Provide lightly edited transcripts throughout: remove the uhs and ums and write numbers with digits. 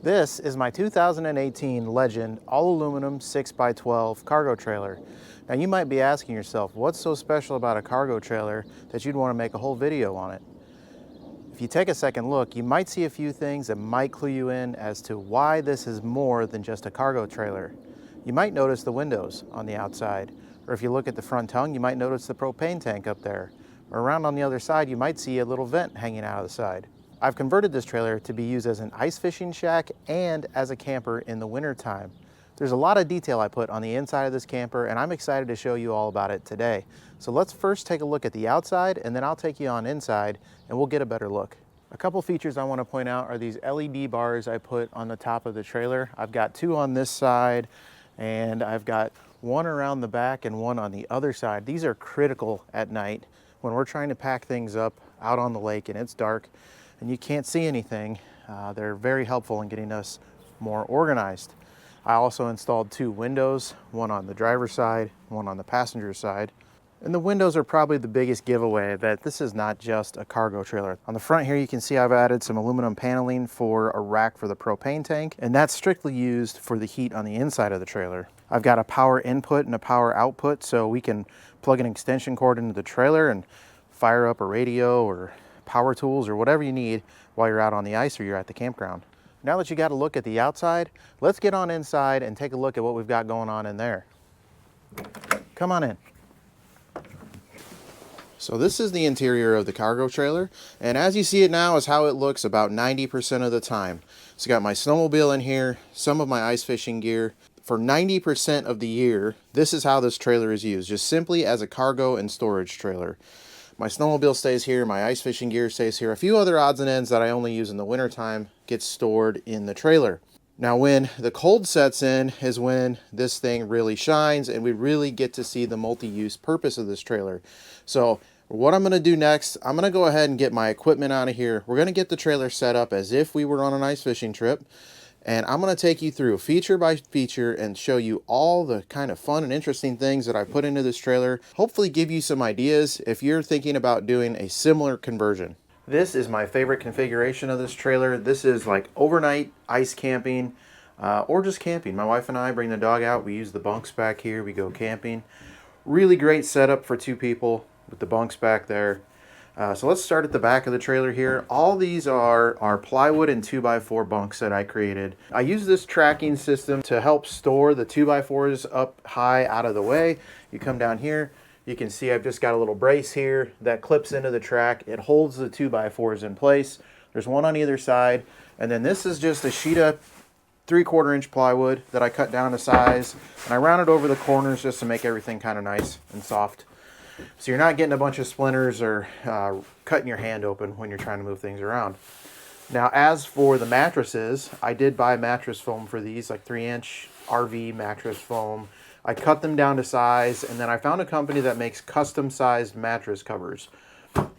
This is my 2018 Legend all-aluminum 6x12 cargo trailer. Now you might be asking yourself, what's so special about a cargo trailer that you'd want to make a whole video on it? If you take a second look, you might see a few things that might clue you in as to why this is more than just a cargo trailer. You might notice the windows on the outside, or if you look at the front tongue, you might notice the propane tank up there. Or around on the other side, you might see a little vent hanging out of the side. I've converted this trailer to be used as an ice fishing shack and as a camper in the winter time. There's a lot of detail I put on the inside of this camper, and I'm excited to show you all about it today. So let's first take a look at the outside, and then I'll take you on inside and we'll get a better look. A couple features I want to point out are these LED bars I put on the top of the trailer. I've got two on this side, and I've got one around the back and one on the other side. These are critical at night when we're trying to pack things up out on the lake and it's dark and you can't see anything. They're very helpful in getting us more organized. I also installed two windows, one on the driver's side, one on the passenger side. And the windows are probably the biggest giveaway that this is not just a cargo trailer. On the front here, you can see I've added some aluminum paneling for a rack for the propane tank, and that's strictly used for the heat on the inside of the trailer. I've got a power input and a power output, so we can plug an extension cord into the trailer and fire up a radio or power tools or whatever you need while you're out on the ice or you're at the campground. Now that you got a look at the outside, let's get on inside and take a look at what we've got going on in there. Come on in. So this is the interior of the cargo trailer, and as you see it now is how it looks about 90% of the time. So got my snowmobile in here, some of my ice fishing gear. For 90% of the year, this is how this trailer is used, just simply as a cargo and storage trailer. My snowmobile stays here, my ice fishing gear stays here. A few other odds and ends that I only use in the wintertime get stored in the trailer. Now when the cold sets in is when this thing really shines and we really get to see the multi-use purpose of this trailer. So what I'm going to do next, I'm going to go ahead and get my equipment out of here. We're going to get the trailer set up as if we were on an ice fishing trip. And I'm going to take you through feature by feature and show you all the kind of fun and interesting things that I put into this trailer. Hopefully give you some ideas if you're thinking about doing a similar conversion. This is my favorite configuration of this trailer. This is like overnight ice camping or just camping. My wife and I bring the dog out. We use the bunks back here. We go camping. Really great setup for two people with the bunks back there. So let's start at the back of the trailer here. All these are plywood and 2x4 bunks that I created. I use this tracking system to help store the 2x4s up high out of the way. You come down here, you can see I've just got a little brace here that clips into the track. It holds the 2x4s in place. There's one on either side. And then this is just a sheet of 3/4 inch plywood that I cut down to size. And I rounded over the corners just to make everything kind of nice and soft. So you're not getting a bunch of splinters or cutting your hand open when you're trying to move things around. Now as for the mattresses, I did buy mattress foam for these, like 3-inch RV mattress foam. I cut them down to size, and then I found a company that makes custom sized mattress covers.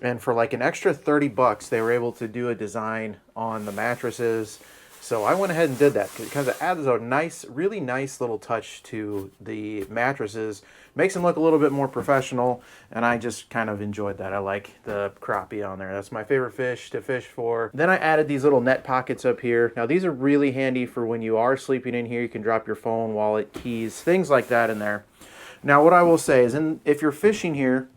And for like an extra 30 bucks, they were able to do a design on the mattresses. So I went ahead and did that because it adds a nice, really nice little touch to the mattresses. Makes them look a little bit more professional, and I just kind of enjoyed that. I like the crappie on there. That's my favorite fish to fish for. Then I added these little net pockets up here. Now these are really handy for when you are sleeping in here. You can drop your phone, wallet, keys, things like that in there. Now what I will say is, if you're fishing here,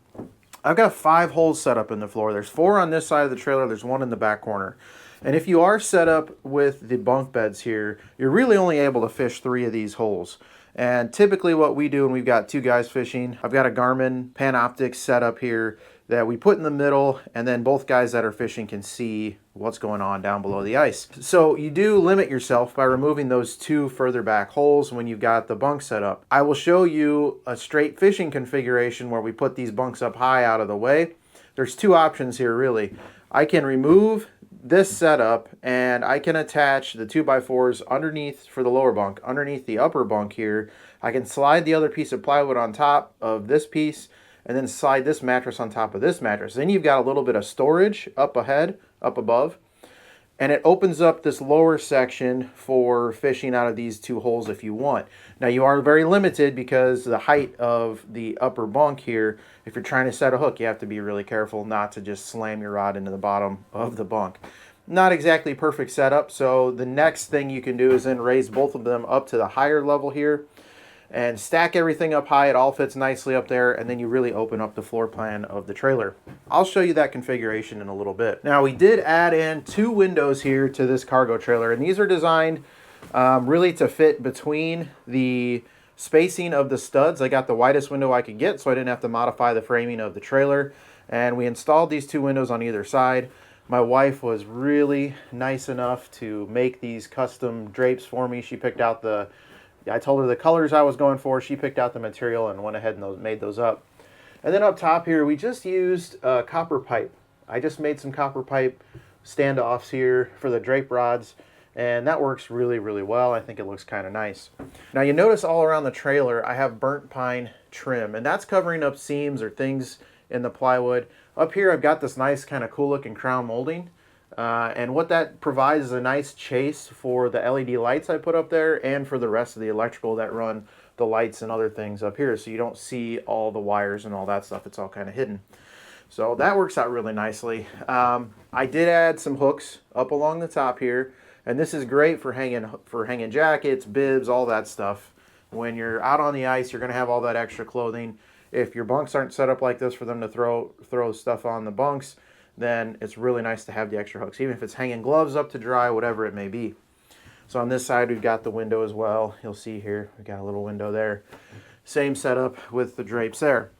I've got 5 holes set up in the floor. There's 4 on this side of the trailer. There's 1 in the back corner. And if you are set up with the bunk beds here, you're really only able to fish 3 of these holes. And typically what we do when we've got 2 guys fishing, I've got a Garmin Panoptix set up here that we put in the middle, and then both guys that are fishing can see what's going on down below the ice. So you do limit yourself by removing those 2 further back holes when you've got the bunk set up. I will show you a straight fishing configuration where we put these bunks up high out of the way. There's 2 options here really. I can remove this setup and I can attach the 2x4s underneath for the lower bunk, underneath the upper bunk here. I can slide the other piece of plywood on top of this piece and then slide this mattress on top of this mattress. Then you've got a little bit of storage up ahead, up above. And it opens up this lower section for fishing out of these 2 holes if you want. Now you are very limited because the height of the upper bunk here, if you're trying to set a hook, you have to be really careful not to just slam your rod into the bottom of the bunk. Not exactly perfect setup, so the next thing you can do is then raise both of them up to the higher level here and stack everything up high. It all fits nicely up there, and then you really open up the floor plan of the trailer. I'll show you that configuration in a little bit. Now, we did add in 2 windows here to this cargo trailer, and these are designed really to fit between the spacing of the studs. I got the widest window I could get, so I didn't have to modify the framing of the trailer, and we installed these 2 windows on either side. My wife was really nice enough to make these custom drapes for me. She picked out I told her the colors I was going for. She picked out the material and went ahead and made those up. And then up top here, we just used copper pipe. I just made some copper pipe standoffs here for the drape rods, and that works really, really well. I think it looks kind of nice. Now you notice all around the trailer, I have burnt pine trim, and that's covering up seams or things in the plywood. Up here, I've got this nice kind of cool looking crown molding. And what that provides is a nice chase for the LED lights I put up there and for the rest of the electrical that run the lights and other things up here, so you don't see all the wires and all that stuff. It's all kind of hidden. So that works out really nicely. I did add some hooks up along the top here, and this is great for hanging jackets, bibs, all that stuff. When you're out on the ice, you're going to have all that extra clothing. If your bunks aren't set up like this for them to throw stuff on the bunks, then it's really nice to have the extra hooks, even if it's hanging gloves up to dry, whatever it may be. So on this side, we've got the window as well. You'll see here, we've got a little window there. Same setup with the drapes there.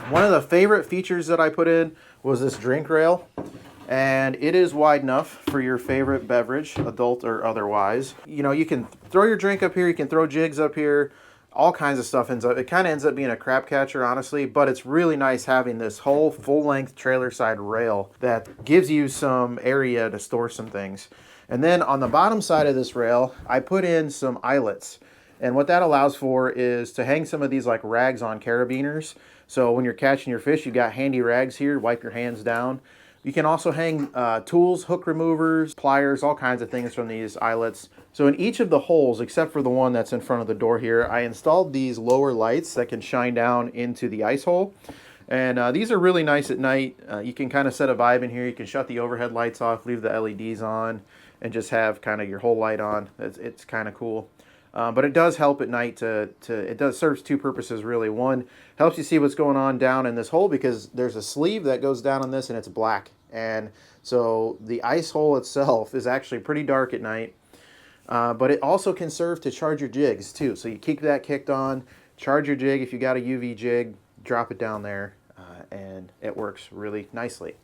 One of the favorite features that I put in was this drink rail, and it is wide enough for your favorite beverage, adult or otherwise. You know, you can throw your drink up here, you can throw jigs up here, all kinds of stuff it kind of ends up being a crap catcher, honestly, but it's really nice having this whole full-length trailer side rail that gives you some area to store some things. And then on the bottom side of this rail, I put in some eyelets. And what that allows for is to hang some of these like rags on carabiners. So when you're catching your fish, you've got handy rags here, wipe your hands down. You can also hang tools, hook removers, pliers, all kinds of things from these eyelets. So in each of the holes, except for the one that's in front of the door here, I installed these lower lights that can shine down into the ice hole. And these are really nice at night. You can kind of set a vibe in here. You can shut the overhead lights off, leave the LEDs on, and just have kind of your whole light on. It's kind of cool. But it does help at night it does serves 2 purposes really. One, helps you see what's going on down in this hole because there's a sleeve that goes down on this and it's black. And so the ice hole itself is actually pretty dark at night. But it also can serve to charge your jigs too. So you keep that kicked on, charge your jig. If you got a UV jig, drop it down there and it works really nicely.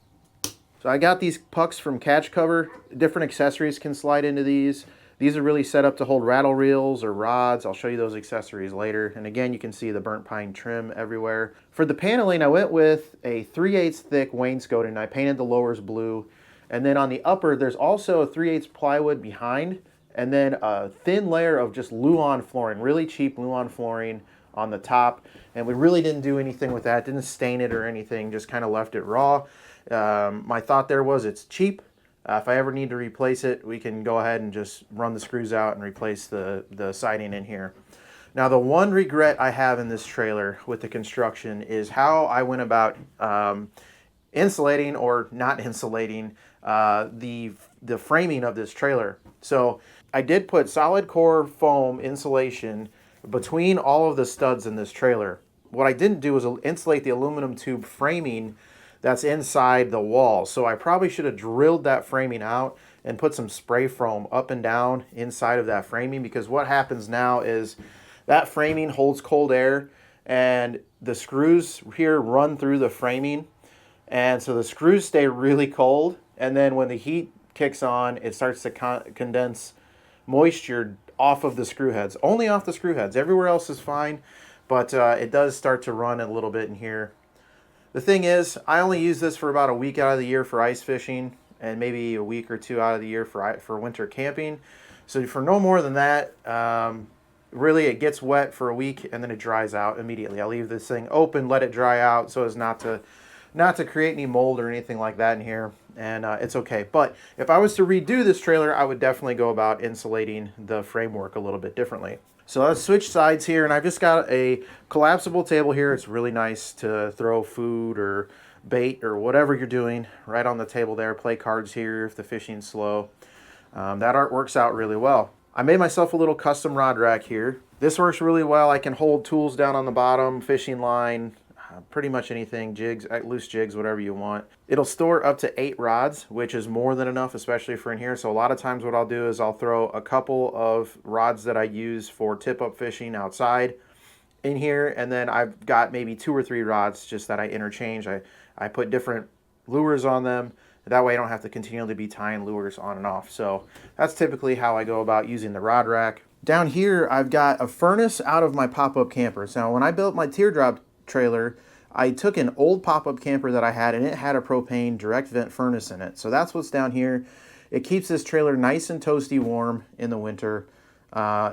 So I got these pucks from Catch Cover. Different accessories can slide into these. These are really set up to hold rattle reels or rods. I'll show you those accessories later. And again, you can see the burnt pine trim everywhere. For the paneling, I went with a 3/8 thick wainscoting. I painted the lowers blue. And then on the upper, there's also a 3/8 plywood behind, and then a thin layer of just Luan flooring, really cheap Luan flooring on the top. And we really didn't do anything with that, didn't stain it or anything, just kind of left it raw. My thought there was it's cheap. If I ever need to replace it, we can go ahead and just run the screws out and replace the siding in here. Now, the one regret I have in this trailer with the construction is how I went about insulating or not insulating the framing of this trailer. So I did put solid core foam insulation between all of the studs in this trailer. What I didn't do was insulate the aluminum tube framing that's inside the wall. So I probably should have drilled that framing out and put some spray foam up and down inside of that framing, because what happens now is that framing holds cold air and the screws here run through the framing, and so the screws stay really cold, and then when the heat kicks on, it starts to condense moisture off of the screw heads. Only off the screw heads. Everywhere else is fine, but it does start to run a little bit in here. The thing is, I only use this for about a week out of the year for ice fishing, and maybe a week or 2 out of the year for winter camping. So for no more than that, really it gets wet for a week and then it dries out immediately. I leave this thing open, let it dry out so as not to create any mold or anything like that in here, and it's okay. But if I was to redo this trailer, I would definitely go about insulating the framework a little bit differently. So let's switch sides here, and I've just got a collapsible table here. It's really nice to throw food or bait or whatever you're doing right on the table there. Play cards here if the fishing's slow. That art works out really well. I made myself a little custom rod rack here. This works really well. I can hold tools down on the bottom, fishing line, pretty much anything, jigs, loose jigs, whatever you want. It'll store up to 8 rods, which is more than enough, especially for in here. So a lot of times what I'll do is I'll throw a couple of rods that I use for tip-up fishing outside in here, and then I've got maybe 2 or 3 rods just that I interchange. I put different lures on them. That way I don't have to continually be tying lures on and off. So that's typically how I go about using the rod rack. Down here, I've got a furnace out of my pop-up campers. Now, when I built my teardrop trailer, I took an old pop-up camper that I had, and it had a propane direct vent furnace in it. So that's what's down here. It keeps this trailer nice and toasty warm in the winter.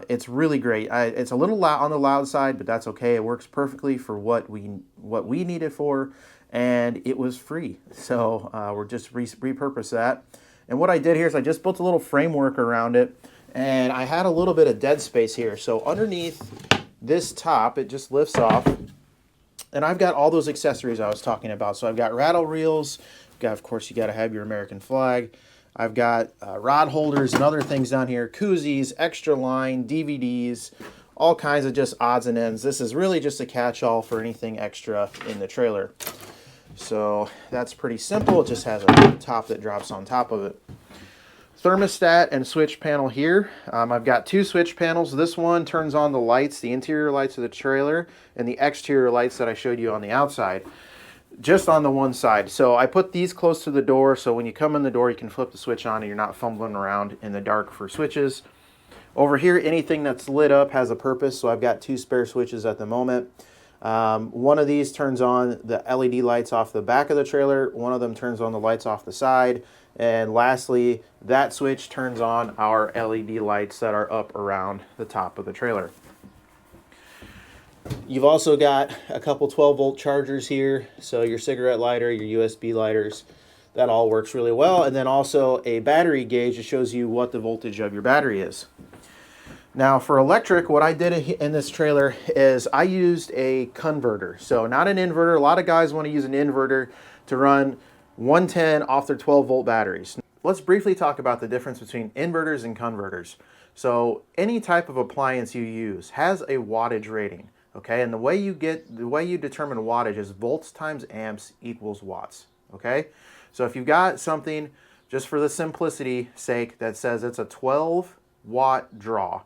It's really great. It's a little loud on the loud side, but that's okay. It works perfectly for what we need it for, and it was free. So we're just repurpose that. And what I did here is I just built a little framework around it, and I had a little bit of dead space here. So underneath this top, it just lifts off, and I've got all those accessories I was talking about. So I've got rattle reels. Of course, you got to have your American flag. I've got rod holders and other things down here, koozies, extra line, DVDs, all kinds of just odds and ends. This is really just a catch-all for anything extra in the trailer. So that's pretty simple. It just has a top that drops on top of it. Thermostat and switch panel here. I've got 2 switch panels. This one turns on the lights, the interior lights of the trailer, and the exterior lights that I showed you on the outside, just on the one side. So I put these close to the door, so when you come in the door, you can flip the switch on and you're not fumbling around in the dark for switches. Over here, anything that's lit up has a purpose, so I've got 2 spare switches at the moment. One of these turns on the LED lights off the back of the trailer. One of them turns on the lights off the side. And lastly, that switch turns on our LED lights that are up around the top of the trailer. You've also got a couple 12-volt chargers here, so your cigarette lighter, your USB lighters, that all works really well. And then also a battery gauge that shows you what the voltage of your battery is. Now for electric, what I did in this trailer is I used a converter. So not an inverter. A lot of guys want to use an inverter to run 110 off their 12-volt batteries. Let's briefly talk about the difference between inverters and converters. So any type of appliance you use has a wattage rating. Okay, and the way you determine wattage is volts times amps equals watts. Okay, so if you've got something, just for the simplicity sake, that says it's a 12-watt draw,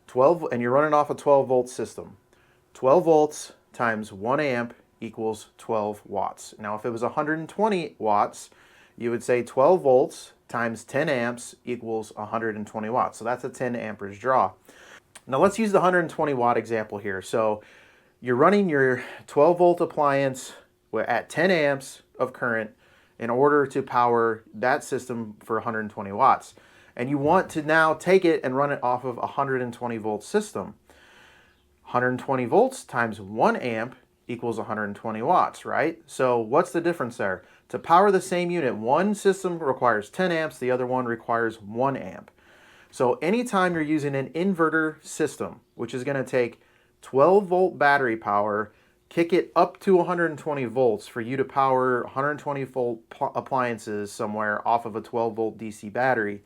12, and you're running off a 12-volt system, 12 volts times 1 amp equals 12 watts. Now, if it was 120 watts, you would say 12 volts times 10 amps equals 120 watts. So that's a 10 amperage draw. Now let's use the 120 watt example here. So you're running your 12 volt appliance at 10 amps of current in order to power that system for 120 watts. And you want to now take it and run it off of a 120 volt system. 120 volts times 1 amp equals 120 watts, right? So what's the difference there? To power the same unit, one system requires 10 amps, the other one requires 1 amp. So anytime you're using an inverter system, which is going to take 12 volt battery power, kick it up to 120 volts for you to power 120 volt appliances somewhere off of a 12 volt DC battery,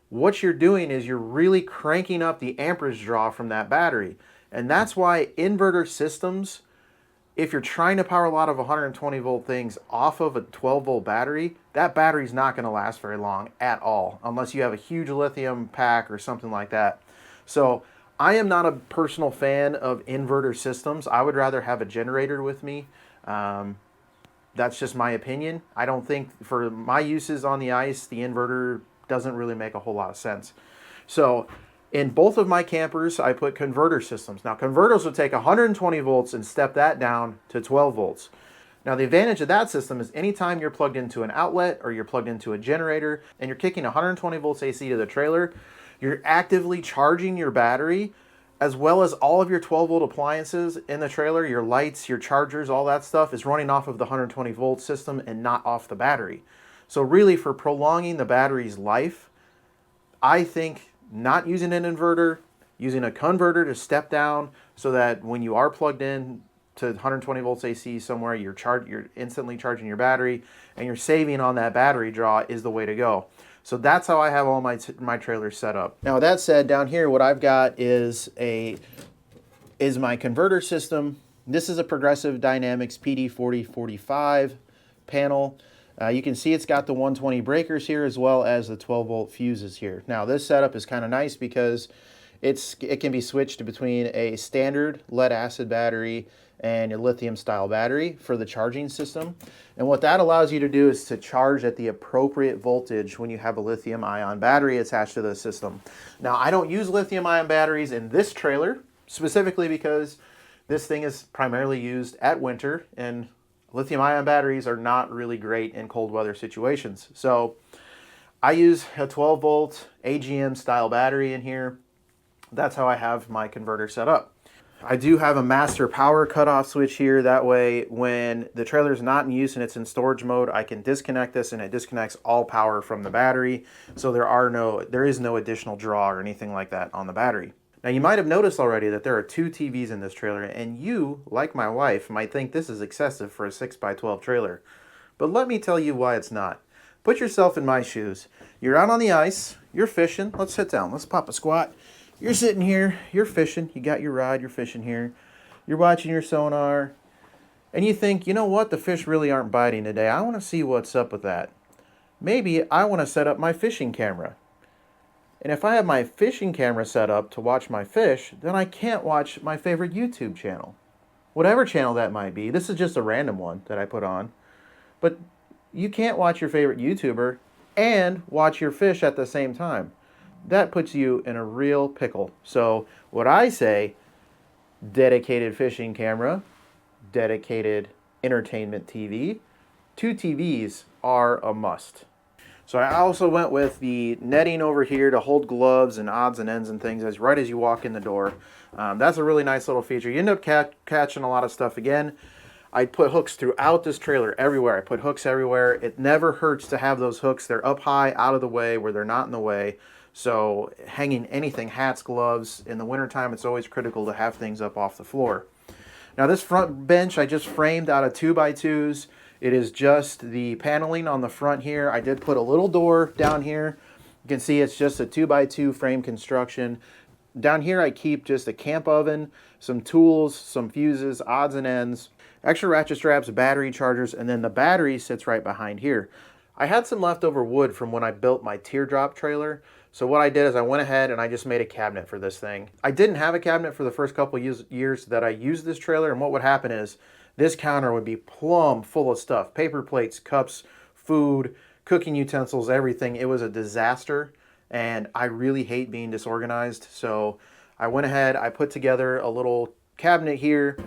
what you're doing is you're really cranking up the amperage draw from that battery. And that's why inverter systems, if you're trying to power a lot of 120 volt things off of a 12 volt battery, that battery's not going to last very long at all, unless you have a huge lithium pack or something like that. So I am not a personal fan of inverter systems. I would rather have a generator with me. That's just my opinion. I don't think for my uses on the ice, the inverter doesn't really make a whole lot of sense. So in both of my campers, I put converter systems. Now, converters would take 120 volts and step that down to 12 volts. Now, the advantage of that system is anytime you're plugged into an outlet or you're plugged into a generator and you're kicking 120 volts AC to the trailer, you're actively charging your battery as well as all of your 12 volt appliances in the trailer, your lights, your chargers, all that stuff is running off of the 120 volt system and not off the battery. So really, for prolonging the battery's life, I think not using an inverter, using a converter to step down so that when you are plugged in to 120 volts AC somewhere, you're instantly charging your battery, and you're saving on that battery draw is the way to go. So that's how I have all my trailers set up. Now, that said, down here, what I've got is my converter system. This is a Progressive Dynamics PD4045 panel. You can see it's got the 120 breakers here as well as the 12 volt fuses here. Now, this setup is kind of nice because it can be switched between a standard lead acid battery and a lithium style battery for the charging system. And what that allows you to do is to charge at the appropriate voltage when you have a lithium ion battery attached to the system. Now, I don't use lithium ion batteries in this trailer specifically because this thing is primarily used at winter, and lithium ion batteries are not really great in cold weather situations. So I use a 12 volt AGM style battery in here. That's how I have my converter set up. I do have a master power cutoff switch here. That way, when the trailer is not in use and it's in storage mode, I can disconnect this and it disconnects all power from the battery. So there is no additional draw or anything like that on the battery. Now, you might have noticed already that there are 2 TVs in this trailer, and you, like my wife, might think this is excessive for a 6x12 trailer. But let me tell you why it's not. Put yourself in my shoes. You're out on the ice, you're fishing. Let's sit down, let's pop a squat. You're sitting here, you're fishing, you got your rod, you're fishing here, you're watching your sonar, and you think, you know what, the fish really aren't biting today. I want to see what's up with that. Maybe I want to set up my fishing camera. And if I have my fishing camera set up to watch my fish, then I can't watch my favorite YouTube channel. Whatever channel that might be. This is just a random one that I put on. But you can't watch your favorite YouTuber and watch your fish at the same time. That puts you in a real pickle. So what I say, dedicated fishing camera, dedicated entertainment TV, 2 TVs are a must. So I also went with the netting over here to hold gloves and odds and ends and things right as you walk in the door. That's a really nice little feature. You end up catching a lot of stuff. Again, I put hooks throughout this trailer everywhere. I put hooks everywhere. It never hurts to have those hooks. They're up high, out of the way, where they're not in the way. So hanging anything, hats, gloves, in the wintertime, it's always critical to have things up off the floor. Now, this front bench I just framed out of 2x2s. It is just the paneling on the front here. I did put a little door down here. You can see it's just a 2x2 frame construction. Down here I keep just a camp oven, some tools, some fuses, odds and ends, extra ratchet straps, battery chargers, and then the battery sits right behind here. I had some leftover wood from when I built my teardrop trailer. So what I did is I went ahead and I just made a cabinet for this thing. I didn't have a cabinet for the first couple years that I used this trailer, and what would happen is this counter would be plumb full of stuff. Paper plates, cups, food, cooking utensils, everything. It was a disaster, and I really hate being disorganized. So I went ahead, I put together a little cabinet here,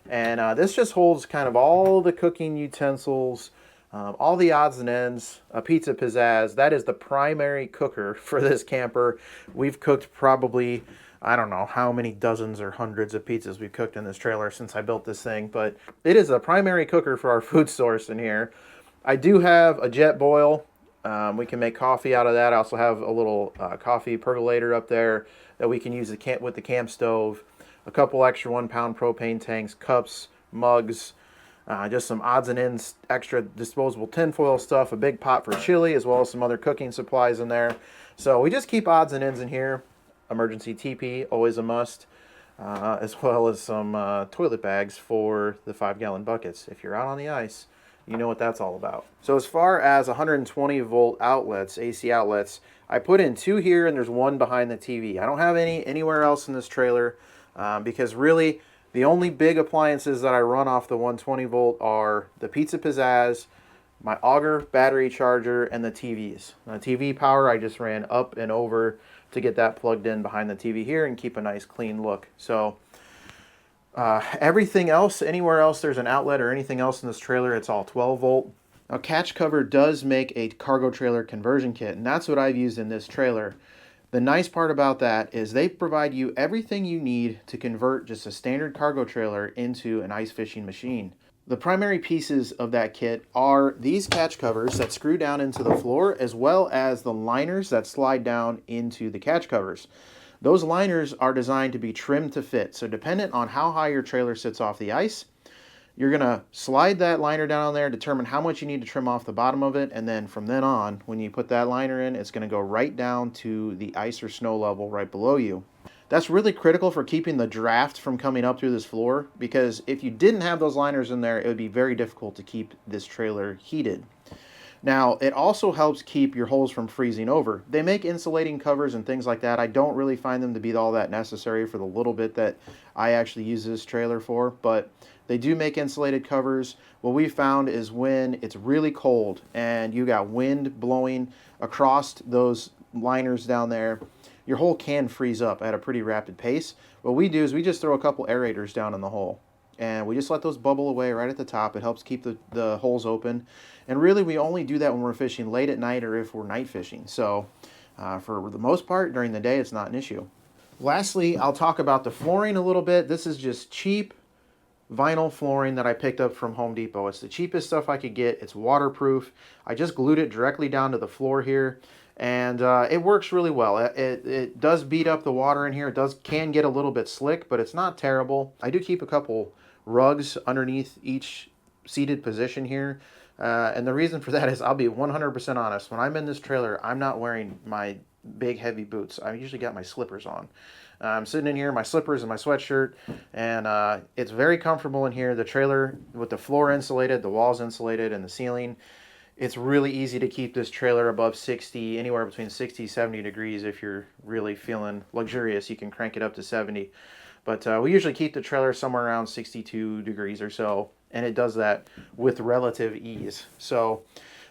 and this just holds kind of all the cooking utensils, all the odds and ends, a pizza pizzazz. That is the primary cooker for this camper. We've cooked probably, I don't know how many dozens or hundreds of pizzas we've cooked in this trailer since I built this thing, but it is a primary cooker for our food source in here. I do have a jet boil. We can make coffee out of that. I also have a little coffee percolator up there that we can use with the camp stove. A couple extra 1-pound propane tanks, cups, mugs, just some odds and ends, extra disposable tinfoil stuff, a big pot for chili, as well as some other cooking supplies in there. So we just keep odds and ends in here. Emergency TP, always a must, as well as some toilet bags for the 5-gallon buckets. If you're out on the ice, you know what that's all about. So as far as 120 volt outlets, AC outlets, I put in 2 here and there's 1 behind the TV. I don't have any anywhere else in this trailer because really the only big appliances that I run off the 120 volt are the pizza pizzazz, my auger battery charger, and the TVs. The TV power I just ran up and over to get that plugged in behind the TV here and keep a nice clean look. So everything else, anywhere else there's an outlet or anything else in this trailer, it's all 12 volt. Now, Catch Cover does make a cargo trailer conversion kit, and that's what I've used in this trailer. The nice part about that is they provide you everything you need to convert just a standard cargo trailer into an ice fishing machine. The primary pieces of that kit are these catch covers that screw down into the floor, as well as the liners that slide down into the catch covers. Those liners are designed to be trimmed to fit, so dependent on how high your trailer sits off the ice, You're gonna slide that liner down on there, determine how much you need to trim off the bottom of it, and then from then on, when you put that liner in, it's gonna go right down to the ice or snow level right below you. That's really critical for keeping the draft from coming up through this floor, because if you didn't have those liners in there, it would be very difficult to keep this trailer heated. Now, it also helps keep your holes from freezing over. They make insulating covers and things like that. I don't really find them to be all that necessary for the little bit that I actually use this trailer for, but they do make insulated covers. What we found is when it's really cold and you got wind blowing across those liners down there, your hole can freeze up at a pretty rapid pace. What we do is we just throw a couple aerators down in the hole, and we just let those bubble away right at the top. It helps keep the holes open. And really, we only do that when we're fishing late at night or if we're night fishing. So for the most part, during the day, it's not an issue. Lastly, I'll talk about the flooring a little bit. This is just cheap vinyl flooring that I picked up from Home Depot. It's the cheapest stuff I could get. It's waterproof. I just glued it directly down to the floor here, and it works really well. It does beat up the water in here. It can get a little bit slick, but it's not terrible. I do keep a couple rugs underneath each seated position here. And the reason for that is, I'll be 100% honest, when I'm in this trailer, I'm not wearing my big heavy boots. I usually got my slippers on. I'm sitting in here in my slippers and my sweatshirt, and it's very comfortable in here. The trailer, with the floor insulated, the walls insulated, and the ceiling, it's really easy to keep this trailer above 60, anywhere between 60, 70 degrees. If you're really feeling luxurious, you can crank it up to 70. But we usually keep the trailer somewhere around 62 degrees or so, and it does that with relative ease. So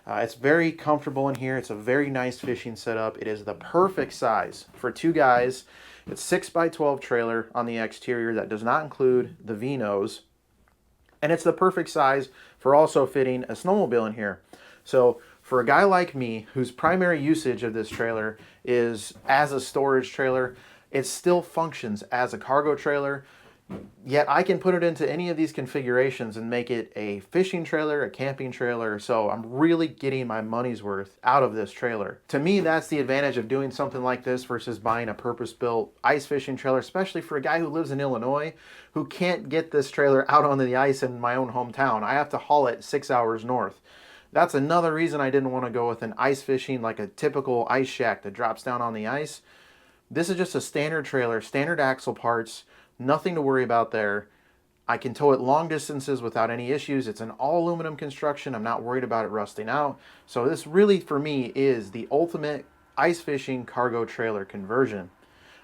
it's very comfortable in here. It's a very nice fishing setup. It is the perfect size for two guys. It's 6x12 trailer on the exterior. That does not include the V-nose. And it's the perfect size for also fitting a snowmobile in here. So for a guy like me, whose primary usage of this trailer is as a storage trailer, it still functions as a cargo trailer. Yet I can put it into any of these configurations and make it a fishing trailer, a camping trailer. So I'm really getting my money's worth out of this trailer. To me, that's the advantage of doing something like this versus buying a purpose-built ice fishing trailer, especially for a guy who lives in Illinois who can't get this trailer out onto the ice in my own hometown. I have to haul it 6 hours north. That's another reason I didn't want to go with an ice fishing, like a typical ice shack that drops down on the ice. This is just a standard trailer, standard axle parts, nothing to worry about there. I can tow it long distances without any issues. It's an all aluminum construction. I'm not worried about it rusting out. So this really, for me, is the ultimate ice fishing cargo trailer conversion.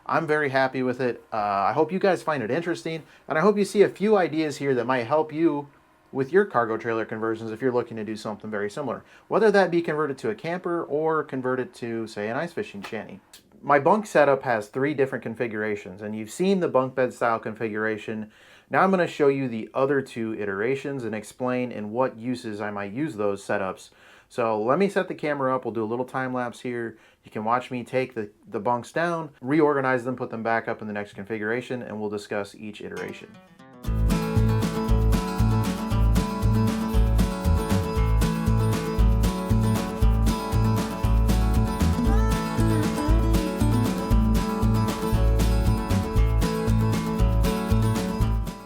I'm very happy with it. I hope you guys find it interesting, and I hope you see a few ideas here that might help you with your cargo trailer conversions if you're looking to do something very similar. Whether that be converted to a camper or converted to, say, an ice fishing shanty. My bunk setup has 3 different configurations, and you've seen the bunk bed style configuration. Now I'm going to show you the other 2 iterations and explain in what uses I might use those setups. So let me set the camera up. We'll do a little time lapse here. You can watch me take the bunks down, reorganize them, put them back up in the next configuration, and we'll discuss each iteration.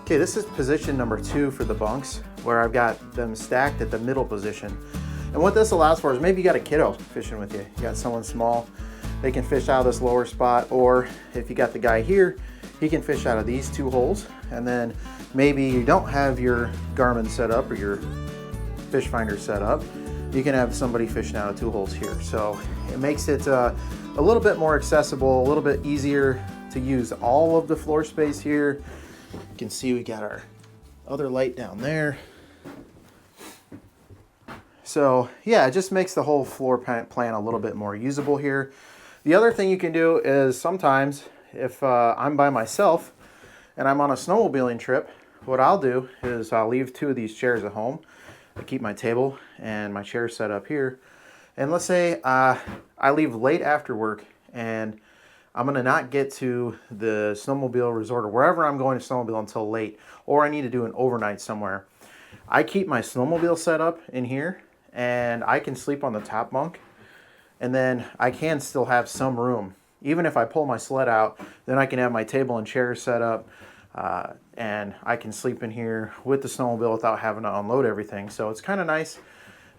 Okay, this is position number 2 for the bunks, where I've got them stacked at the middle position. And what this allows for is, maybe you got a kiddo fishing with you. You got someone small, they can fish out of this lower spot, or if you got the guy here, he can fish out of these 2 holes. And then maybe you don't have your Garmin set up or your fish finder set up, you can have somebody fishing out of 2 holes here. So it makes it a little bit more accessible, a little bit easier to use all of the floor space here. You can see we got our other light down there. So yeah, it just makes the whole floor plan a little bit more usable here. The other thing you can do is, sometimes if I'm by myself and I'm on a snowmobiling trip, what I'll do is I'll leave 2 of these chairs at home. I keep my table and my chair set up here. And let's say I leave late after work and I'm going to not get to the snowmobile resort or wherever I'm going to snowmobile until late, or I need to do an overnight somewhere. I keep my snowmobile set up in here, and I can sleep on the top bunk, and then I can still have some room. Even if I pull my sled out, then I can have my table and chairs set up. and I can sleep in here with the snowmobile without having to unload everything. So it's kind of nice.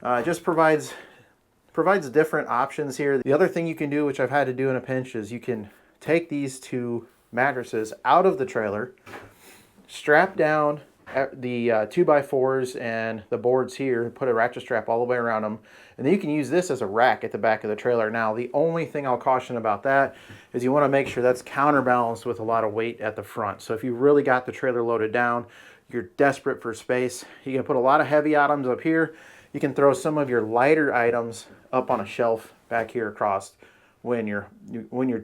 It just provides different options here. The other thing you can do, which I've had to do in a pinch, is you can take these two mattresses out of the trailer, strap down the 2x4s and the boards here, put a ratchet strap all the way around them, and then you can use this as a rack at the back of the trailer. Now, the only thing I'll caution about that is you want to make sure that's counterbalanced with a lot of weight at the front. So if you really got the trailer loaded down, you're desperate for space, you can put a lot of heavy items up here. You can throw some of your lighter items up on a shelf back here across when you're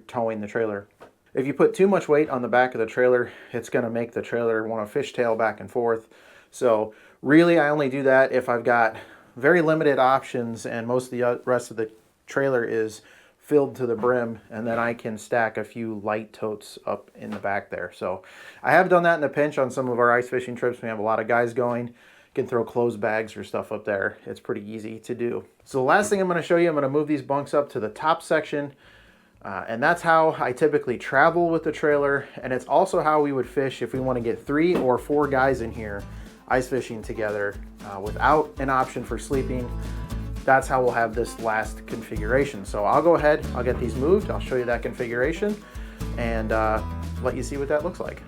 towing the trailer. If you put too much weight on the back of the trailer, it's going to make the trailer want to fishtail back and forth. So really, I only do that if I've got very limited options and most of the rest of the trailer is filled to the brim, and then I can stack a few light totes up in the back there. So I have done that in a pinch on some of our ice fishing trips. We have a lot of guys going. You can throw clothes bags or stuff up there. It's pretty easy to do. So the last thing I'm going to show you, I'm going to move these bunks up to the top section. And that's how I typically travel with the trailer, and it's also how we would fish if we want to get 3 or 4 guys in here ice fishing together without an option for sleeping. That's how we'll have this last configuration. So I'll go ahead, I'll get these moved, I'll show you that configuration, and let you see what that looks like.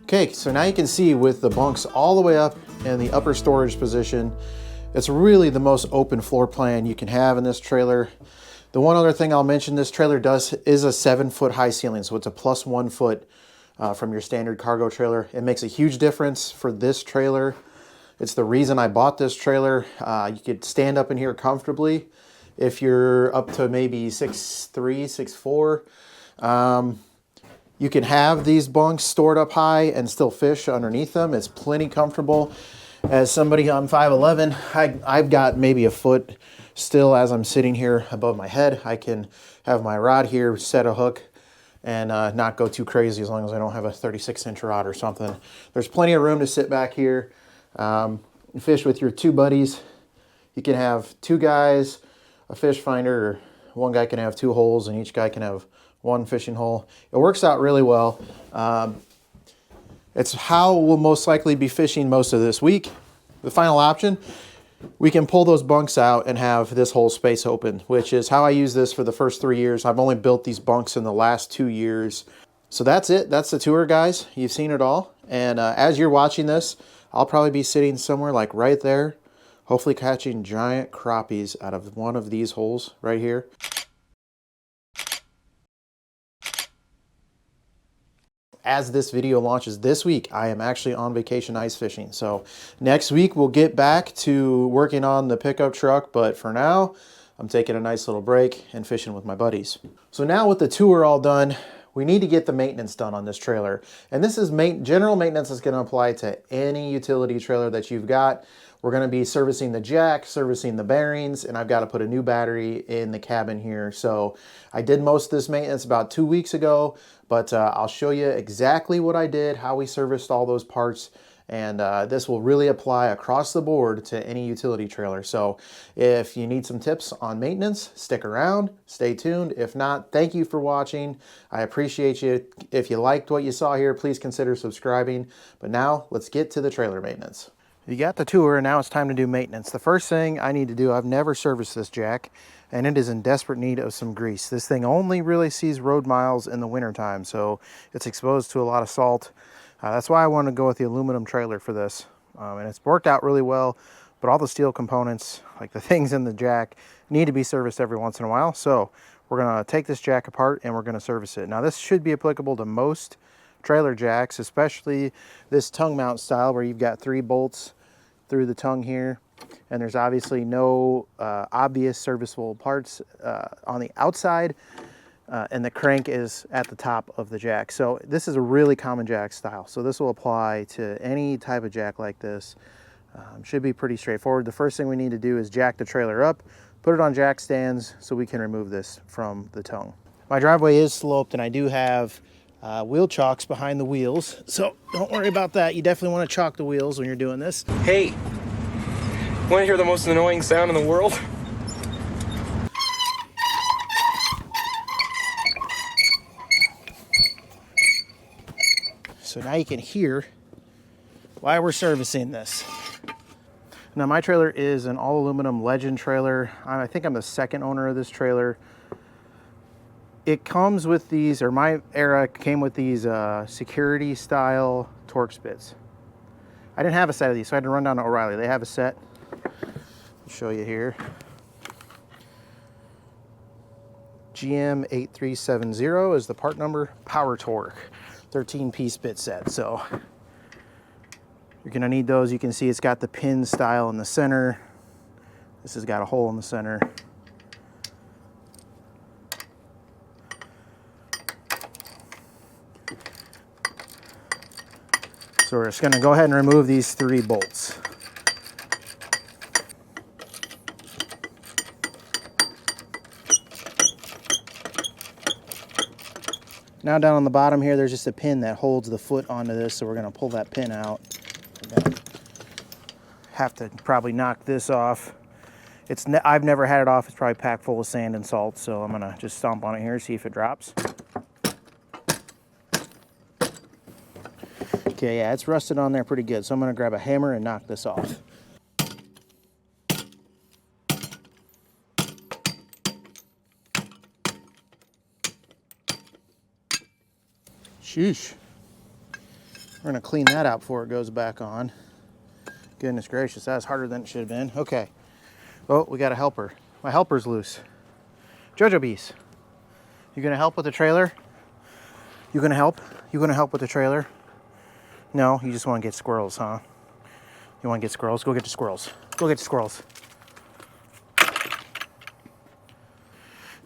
Okay, so now you can see with the bunks all the way up in the upper storage position, it's really the most open floor plan you can have in this trailer. The one other thing I'll mention this trailer is a 7-foot high ceiling, so it's a plus 1 foot from your standard cargo trailer. It makes a huge difference for this trailer. It's the reason I bought this trailer. You could stand up in here comfortably if you're up to maybe 6'3", 6'4". You can have these bunks stored up high and still fish underneath them. It's plenty comfortable. As somebody, I'm 5'11", I've got maybe a foot still as I'm sitting here above my head. I can have my rod here, set a hook, and not go too crazy as long as I don't have a 36-inch rod or something. There's plenty of room to sit back here. Fish with your 2 buddies. You can have 2 guys, a fish finder, or one guy can have 2 holes, and each guy can have 1 fishing hole. It works out really well. It's how we'll most likely be fishing most of this week. The final option, we can pull those bunks out and have this whole space open, which is how I use this for the first 3 years. I've only built these bunks in the last 2 years. So that's it. That's the tour, guys. You've seen it all. And as you're watching this, I'll probably be sitting somewhere like right there, hopefully catching giant crappies out of one of these holes right here. As this video launches this week, I am actually on vacation ice fishing. So next week we'll get back to working on the pickup truck, but for now, I'm taking a nice little break and fishing with my buddies. So now with the tour all done, we need to get the maintenance done on this trailer. And this is general maintenance that's going to apply to any utility trailer that you've got. We're going to be servicing the jack, servicing the bearings, and I've got to put a new battery in the cabin here. So I did most of this maintenance about 2 weeks ago, but I'll show you exactly what I did, how we serviced all those parts, and this will really apply across the board to any utility trailer. So if you need some tips on maintenance, stick around, stay tuned. If not, thank you for watching. I appreciate you. If you liked what you saw here, please consider subscribing. But now let's get to the trailer maintenance. You got the tour, and now it's time to do maintenance. The first thing I need to do, I've never serviced this jack, and it is in desperate need of some grease. This thing only really sees road miles in the wintertime, so it's exposed to a lot of salt. That's why I wanted to go with the aluminum trailer for this. And it's worked out really well, but all the steel components, like the things in the jack, need to be serviced every once in a while. So we're gonna take this jack apart and we're gonna service it. Now this should be applicable to most trailer jacks, especially this tongue mount style where you've got 3 bolts through the tongue here, and there's obviously no obvious serviceable parts on the outside, and the crank is at the top of the jack. So this is a really common jack style, so this will apply to any type of jack like this. Should be pretty straightforward. The first thing we need to do is jack the trailer up put it on jack stands so we can remove this from the tongue. My driveway is sloped and I do have wheel chocks behind the wheels, so don't worry about that. You definitely want to chalk the wheels when you're doing this. Hey, want to hear the most annoying sound in the world? So now you can hear why we're servicing this. Now my trailer is an all aluminum Legend trailer. I think I'm the second owner of this trailer. It comes with these, or my era came with these security style Torx bits. I didn't have a set of these, so I had to run down to O'Reilly. They have a set. I'll show you here. GM8370 is the part number. Power Torque, 13-piece bit set. So you're gonna need those. You can see it's got the pin style in the center. This has got a hole in the center. So we're just gonna go ahead and remove these 3 bolts. Now down on the bottom here, there's just a pin that holds the foot onto this, so we're gonna pull that pin out. Have to probably knock this off. I've never had it off. It's probably packed full of sand and salt, so I'm gonna just stomp on it here, see if it drops. Okay, yeah, it's rusted on there pretty good, so I'm gonna grab a hammer and knock this off. Sheesh. We're gonna clean that out before it goes back on. Goodness gracious, that was harder than it should have been. Okay. Oh, we got a helper. My helper's loose. Jojo Bees, you gonna help with the trailer? You gonna help? You gonna help with the trailer? No, you just wanna get squirrels, huh? You wanna get squirrels? Go get the squirrels. Go get the squirrels.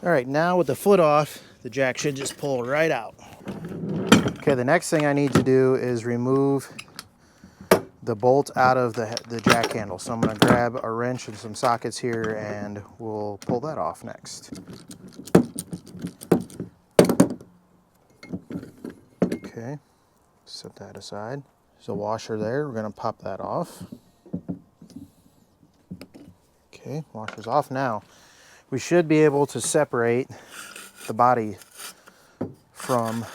All right, now with the foot off, the jack should just pull right out. Okay, the next thing I need to do is remove the bolt out of the jack handle. So I'm gonna grab a wrench and some sockets here and we'll pull that off next. Okay, set that aside. There's a washer there, we're gonna pop that off. Okay, washer's off now. We should be able to separate the body from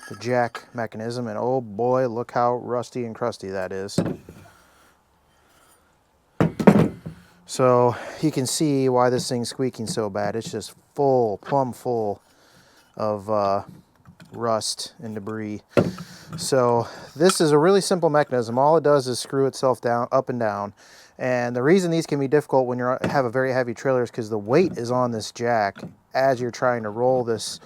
the jack mechanism, and oh boy, look how rusty and crusty that is. So you can see why this thing's squeaking so bad. It's just plumb full of rust and debris. So this is a really simple mechanism. All it does is screw itself down, up and down. And the reason these can be difficult when you have a very heavy trailer is because the weight is on this jack as you're trying to roll this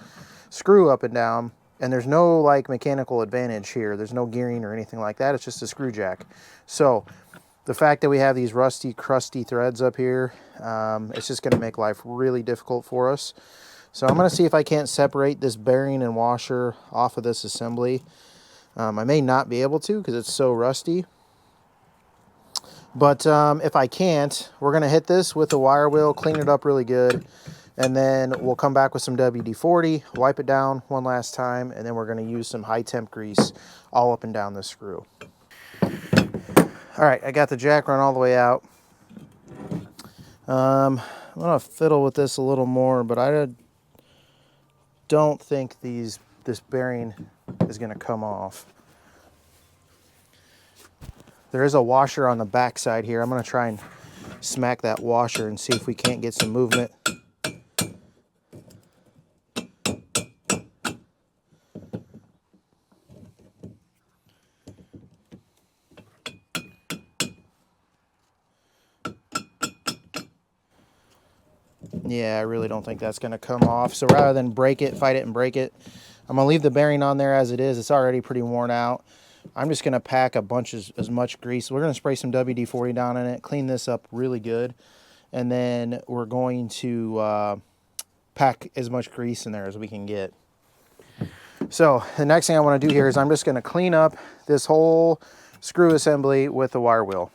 screw up and down. And there's no like mechanical advantage here. There's no gearing or anything like that. It's just a screw jack. So the fact that we have these rusty, crusty threads up here, it's just gonna make life really difficult for us. So I'm gonna see if I can't separate this bearing and washer off of this assembly. I may not be able to because it's so rusty. But if I can't, we're gonna hit this with a wire wheel, clean it up really good. And then we'll come back with some WD-40, wipe it down one last time, and then we're gonna use some high temp grease all up and down the screw. All right, I got the jack run all the way out. I'm gonna fiddle with this a little more, but I don't think this bearing is gonna come off. There is a washer on the back side here. I'm gonna try and smack that washer and see if we can't get some movement. Yeah, I really don't think that's going to come off. So rather than break it, fight it and break it, I'm going to leave the bearing on there as it is. It's already pretty worn out. I'm just going to pack a bunch as much grease. We're going to spray some WD-40 down in it, clean this up really good, and then we're going to pack as much grease in there as we can get. So the next thing I want to do here is I'm just going to clean up this whole screw assembly with the wire wheel.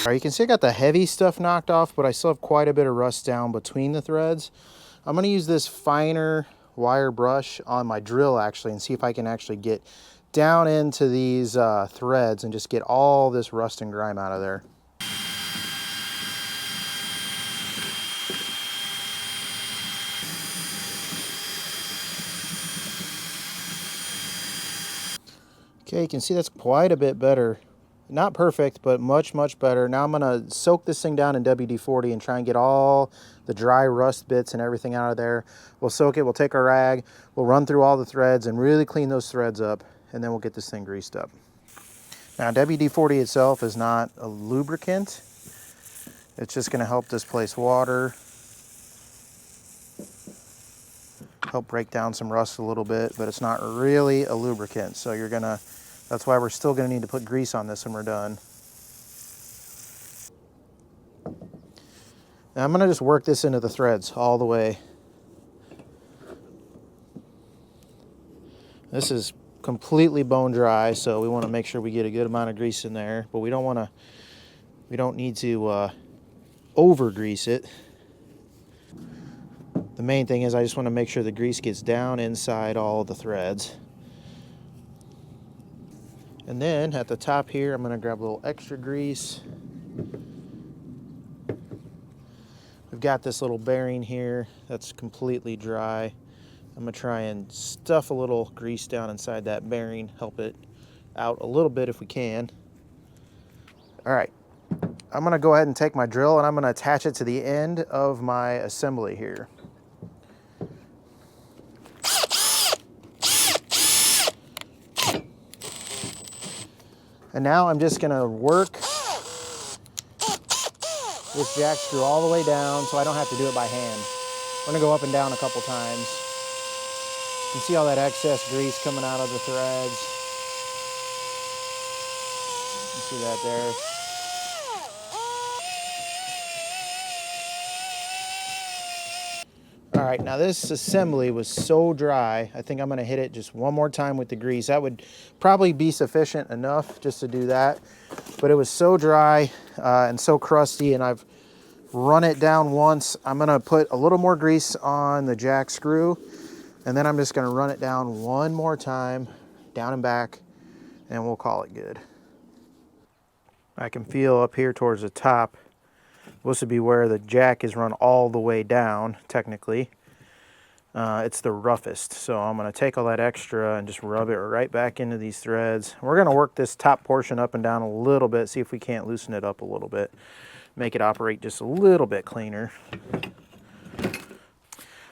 All right, you can see I got the heavy stuff knocked off, but I still have quite a bit of rust down between the threads. I'm gonna use this finer wire brush on my drill actually and see if I can actually get down into these threads and just get all this rust and grime out of there. Okay, you can see that's quite a bit better. Not perfect, but much, much better. Now I'm gonna soak this thing down in WD-40 and try and get all the dry rust bits and everything out of there. We'll soak it, we'll take our rag, we'll run through all the threads and really clean those threads up, and then we'll get this thing greased up. Now WD-40 itself is not a lubricant. It's just gonna help displace water, help break down some rust a little bit, but it's not really a lubricant. So that's why we're still gonna need to put grease on this when we're done. Now I'm gonna just work this into the threads all the way. This is completely bone dry, so we wanna make sure we get a good amount of grease in there, but we don't need to over grease it. The main thing is I just wanna make sure the grease gets down inside all the threads. And then at the top here, I'm gonna grab a little extra grease. We've got this little bearing here that's completely dry. I'm gonna try and stuff a little grease down inside that bearing, help it out a little bit if we can. All right, I'm gonna go ahead and take my drill and I'm gonna attach it to the end of my assembly here. And now I'm just gonna work this jack screw all the way down so I don't have to do it by hand. I'm gonna go up and down a couple times. You can see all that excess grease coming out of the threads. You see that there. All right, now this assembly was so dry, I think I'm gonna hit it just one more time with the grease. That would probably be sufficient enough just to do that. But it was so dry and so crusty, and I've run it down once. I'm gonna put a little more grease on the jack screw, and then I'm just gonna run it down one more time, down and back, and we'll call it good. I can feel up here towards the top, this would be where the jack is run all the way down, technically. It's the roughest, so I'm going to take all that extra and just rub it right back into these threads. We're going to work this top portion up and down a little bit, see if we can't loosen it up a little bit, make it operate just a little bit cleaner.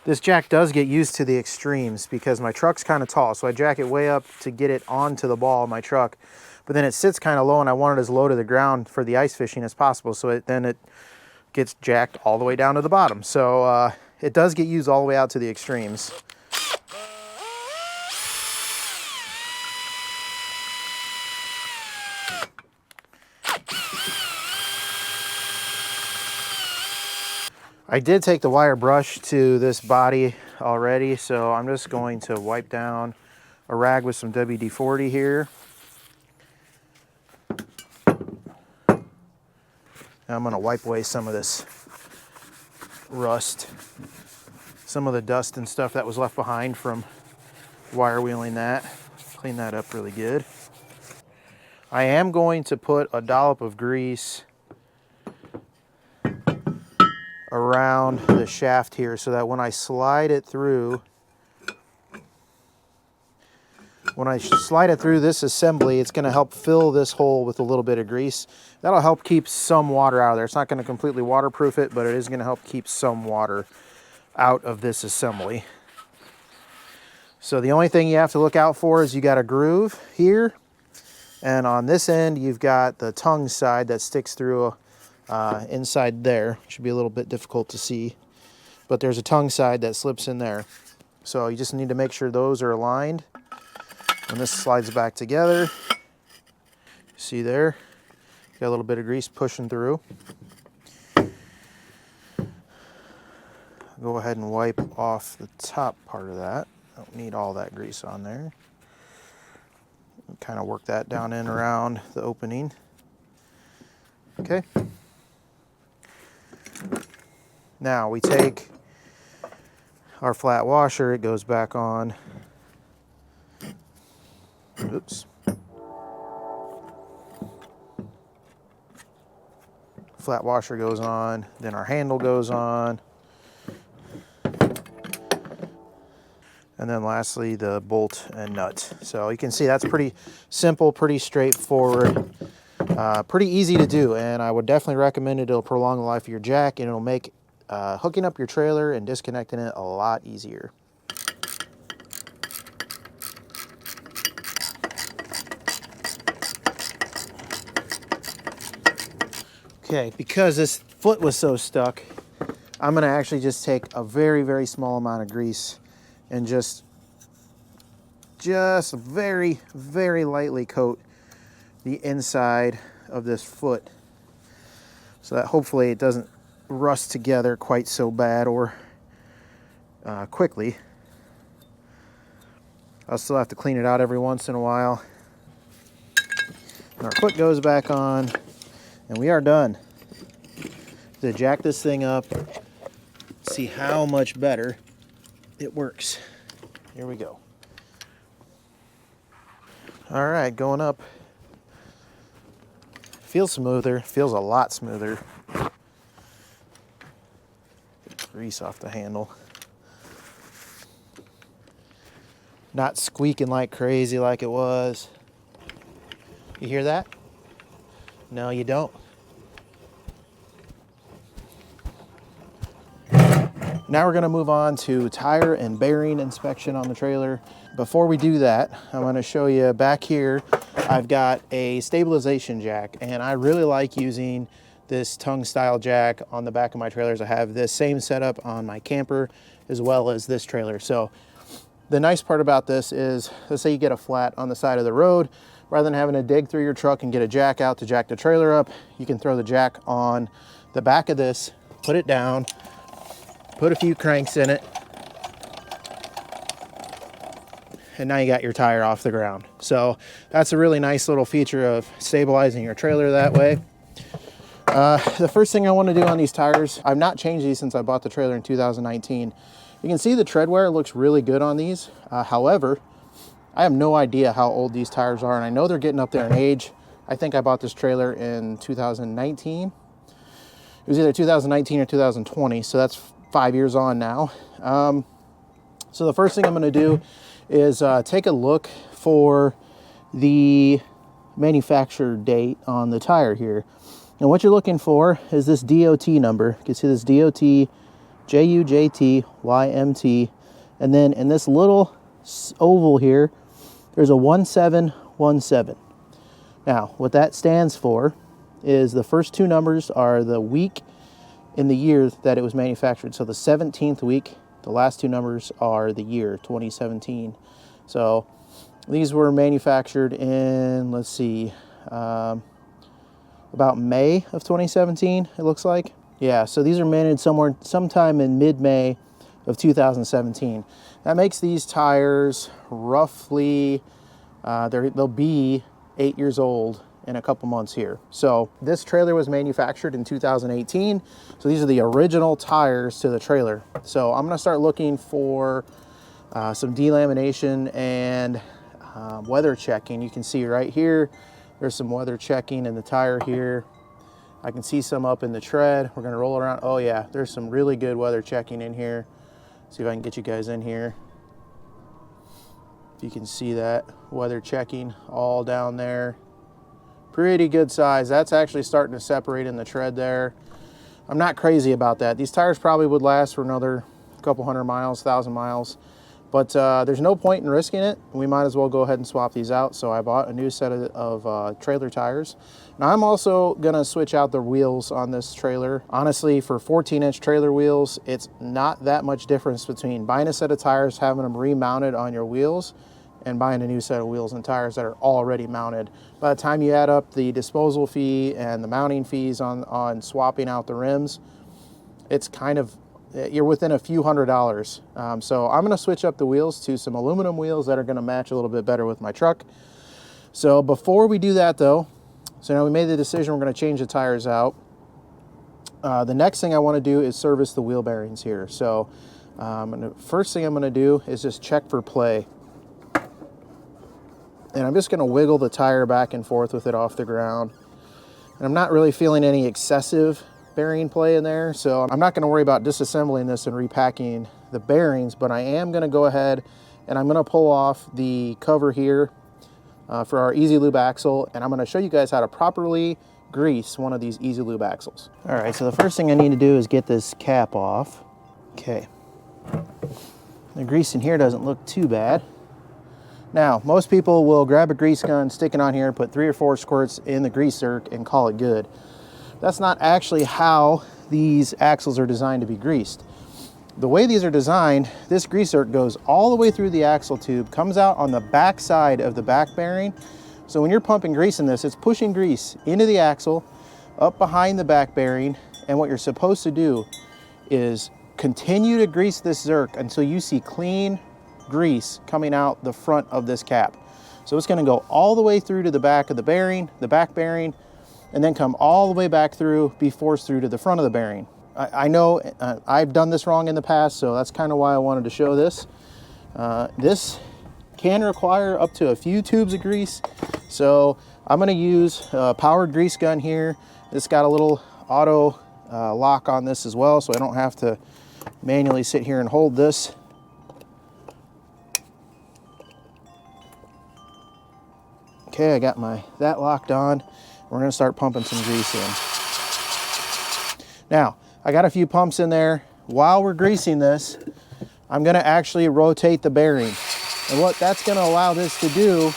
This jack does get used to the extremes because my truck's kind of tall, so I jack it way up to get it onto the ball of my truck, but then it sits kind of low, and I want it as low to the ground for the ice fishing as possible, so then it gets jacked all the way down to the bottom. So it does get used all the way out to the extremes. I did take the wire brush to this body already, so I'm just going to wipe down a rag with some WD-40 here. And I'm going to wipe away some of this rust, some of the dust and stuff that was left behind from wire wheeling that. Clean that up really good. I am going to put a dollop of grease around the shaft here so that when I slide it through, this assembly, it's going to help fill this hole with a little bit of grease. That'll help keep some water out of there. It's not going to completely waterproof it, but it is going to help keep some water out of this assembly. So the only thing you have to look out for is you got a groove here, and on this end you've got the tongue side that sticks through inside there. Should be a little bit difficult to see, but there's a tongue side that slips in there. So you just need to make sure those are aligned. When this slides back together, see there, got a little bit of grease pushing through. Go ahead and wipe off the top part of that. Don't need all that grease on there. Kind of work that down in around the opening. Okay. Now we take our flat washer, it goes back on. Oops. Flat washer goes on, then our handle goes on. And then lastly, the bolt and nut. So you can see that's pretty simple, pretty straightforward, pretty easy to do. And I would definitely recommend it. It'll prolong the life of your jack, and it'll make hooking up your trailer and disconnecting it a lot easier. Okay, because this foot was so stuck, I'm gonna actually just take a very, very small amount of grease and just very, very lightly coat the inside of this foot so that hopefully it doesn't rust together quite so bad or quickly. I'll still have to clean it out every once in a while. And our foot goes back on, and we are done. To jack this thing up, see how much better it works. Here we go. All right, going up. Feels smoother, feels a lot smoother. Get grease off the handle. Not squeaking like crazy like it was. You hear that? No, you don't. Now we're gonna move on to tire and bearing inspection on the trailer. Before we do that, I'm gonna show you back here, I've got a stabilization jack, and I really like using this tongue style jack on the back of my trailers. I have this same setup on my camper as well as this trailer. So the nice part about this is, let's say you get a flat on the side of the road, rather than having to dig through your truck and get a jack out to jack the trailer up, you can throw the jack on the back of this, put it down, put a few cranks in it, and now you got your tire off the ground. So that's a really nice little feature of stabilizing your trailer that way. The first thing I want to do on these tires, I've not changed these since I bought the trailer in 2019. You can see the tread wear looks really good on these. However, I have no idea how old these tires are, and I know they're getting up there in age. I think I bought this trailer in 2019. It was either 2019 or 2020, so that's 5 years on now. So the first thing I'm going to do is take a look for the manufacturer date on the tire here. And what you're looking for is this DOT number. You can see this DOT, JUJT, and then in this little oval here, there's a 1717. Now, what that stands for is the first two numbers are the week in the year that it was manufactured. So the 17th week, the last two numbers are the year 2017. So these were manufactured in, let's see, about May of 2017, it looks like. Yeah, so these are minted sometime in mid-May of 2017. That makes these tires roughly, they'll be 8 years old in a couple months here. So this trailer was manufactured in 2018. So these are the original tires to the trailer. So I'm gonna start looking for some delamination and weather checking. You can see right here, there's some weather checking in the tire here. I can see some up in the tread. We're gonna roll it around. Oh yeah, there's some really good weather checking in here. See if I can get you guys in here. If you can see that weather checking all down there. Pretty good size. That's actually starting to separate in the tread there. I'm not crazy about that. These tires probably would last for another couple hundred miles, 1,000 miles. But there's no point in risking it. We might as well go ahead and swap these out. So I bought a new set of trailer tires. Now I'm also gonna switch out the wheels on this trailer. Honestly, for 14-inch trailer wheels, it's not that much difference between buying a set of tires, having them remounted on your wheels, and buying a new set of wheels and tires that are already mounted. By the time you add up the disposal fee and the mounting fees on swapping out the rims, it's kind of, you're within a few $100s. So I'm gonna switch up the wheels to some aluminum wheels that are gonna match a little bit better with my truck. So before we do that though, So now we made the decision we're going to change the tires out. The next thing I want to do is service the wheel bearings here. So first thing I'm going to do is just check for play. And I'm just going to wiggle the tire back and forth with it off the ground. And I'm not really feeling any excessive bearing play in there, so I'm not going to worry about disassembling this and repacking the bearings, but I am going to go ahead and I'm going to pull off the cover here for our EZ-lube axle, and I'm going to show you guys how to properly grease one of these EZ-lube axles. All right, so the first thing I need to do is get this cap off. Okay. The grease in here doesn't look too bad. Now, most people will grab a grease gun, stick it on here, put 3 or 4 squirts in the grease zerk and call it good. That's not actually how these axles are designed to be greased. The way these are designed, this grease zerk goes all the way through the axle tube, comes out on the back side of the back bearing. So when you're pumping grease in this, it's pushing grease into the axle, up behind the back bearing, and what you're supposed to do is continue to grease this zerk until you see clean grease coming out the front of this cap. So it's going to go all the way through to the back of the bearing, the back bearing, and then come all the way back through, be forced through to the front of the bearing. I know I've done this wrong in the past, so that's kind of why I wanted to show this. This can require up to a few tubes of grease, so I'm going to use a powered grease gun here. It's got a little auto lock on this as well, so I don't have to manually sit here and hold this. Okay, I got that locked on. We're gonna start pumping some grease in. Now, I got a few pumps in there. While we're greasing this, I'm gonna actually rotate the bearing. And what that's gonna allow this to do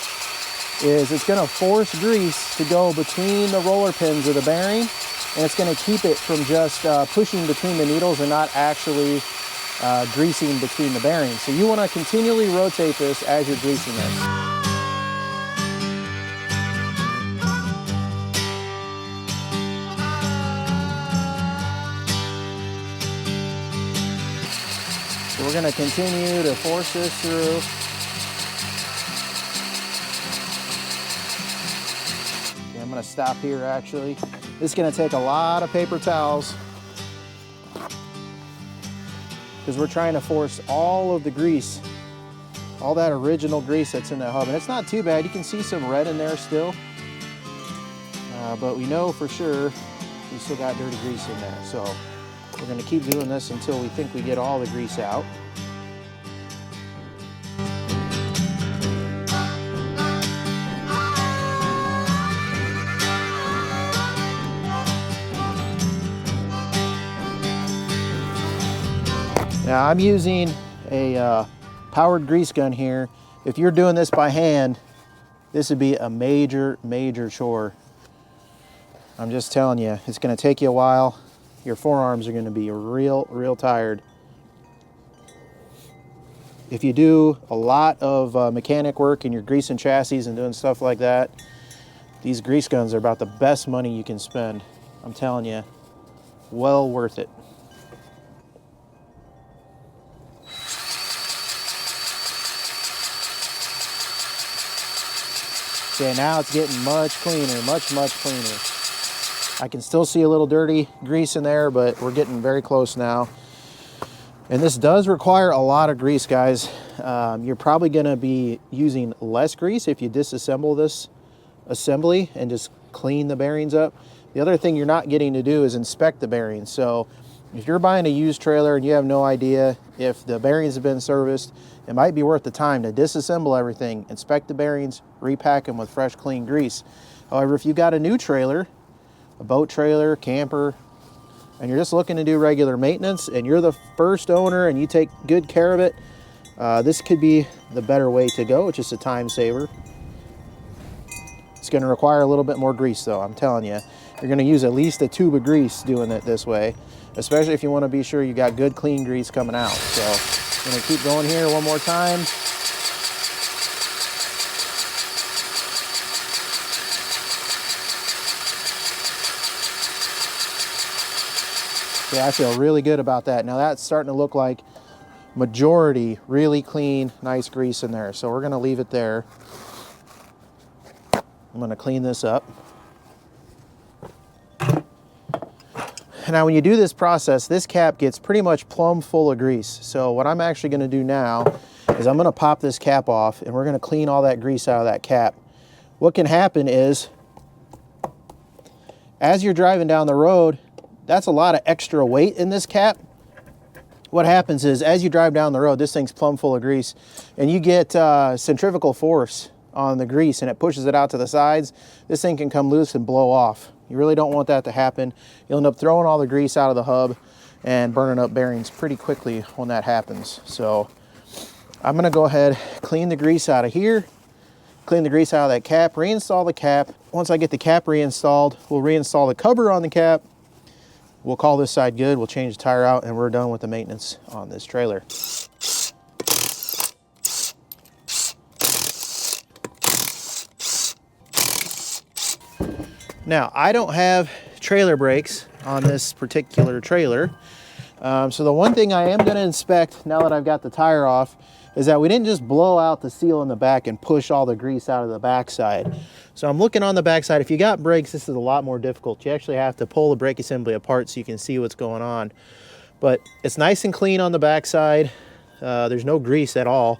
is it's gonna force grease to go between the roller pins of the bearing, and it's gonna keep it from just pushing between the needles and not actually greasing between the bearings. So you wanna continually rotate this as you're greasing this. So we're going to continue to force this through. Okay, I'm going to stop here actually. This is going to take a lot of paper towels because we're trying to force all of the grease, all that original grease that's in the hub. And it's not too bad. You can see some red in there still. But we know for sure we still got dirty grease in there. So we're going to keep doing this until we think we get all the grease out. Now I'm using a powered grease gun here. If you're doing this by hand, this would be a major, major chore. I'm just telling you, it's going to take you a while. Your forearms are going to be real tired. If you do a lot of mechanic work and you're greasing chassis and doing stuff like that, these grease guns are about the best money you can spend. I'm telling you, well worth it. Okay, now it's getting much cleaner, much cleaner. I can still see a little dirty grease in there, but we're getting very close now. And this does require a lot of grease, guys. You're probably gonna be using less grease if you disassemble this assembly and just clean the bearings up. The other thing you're not getting to do is inspect the bearings. So if you're buying a used trailer and you have no idea if the bearings have been serviced, it might be worth the time to disassemble everything, inspect the bearings, repack them with fresh, clean grease. However, if you got a new trailer, a boat trailer, camper, and you're just looking to do regular maintenance and you're the first owner and you take good care of it, this could be the better way to go. It's just a time saver. It's going to require a little bit more grease though, I'm telling you. You're going to use at least a tube of grease doing it this way, especially if you want to be sure you got good clean grease coming out. So I'm going to keep going here one more time. Yeah, I feel really good about that. Now that's starting to look like majority really clean, nice grease in there. So we're going to leave it there. I'm going to clean this up. Now when you do this process, this cap gets pretty much plumb full of grease. So what I'm actually going to do now is I'm going to pop this cap off and we're going to clean all that grease out of that cap. What can happen is, as you're driving down the road, that's a lot of extra weight in this cap. What happens is, as you drive down the road, this thing's plumb full of grease, and you get centrifugal force on the grease and it pushes it out to the sides. This thing can come loose and blow off. You really don't want that to happen. You'll end up throwing all the grease out of the hub and burning up bearings pretty quickly when that happens. So I'm gonna go ahead, clean the grease out of here, clean the grease out of that cap, reinstall the cap. Once I get the cap reinstalled, we'll reinstall the cover on the cap. We'll call this side good, we'll change the tire out, and we're done with the maintenance on this trailer. Now, I don't have trailer brakes on this particular trailer. So the one thing I am going to inspect now that I've got the tire off is that we didn't just blow out the seal in the back and push all the grease out of the backside. So I'm looking on the backside. If you got brakes, this is a lot more difficult. You actually have to pull the brake assembly apart so you can see what's going on. But it's nice and clean on the backside. There's no grease at all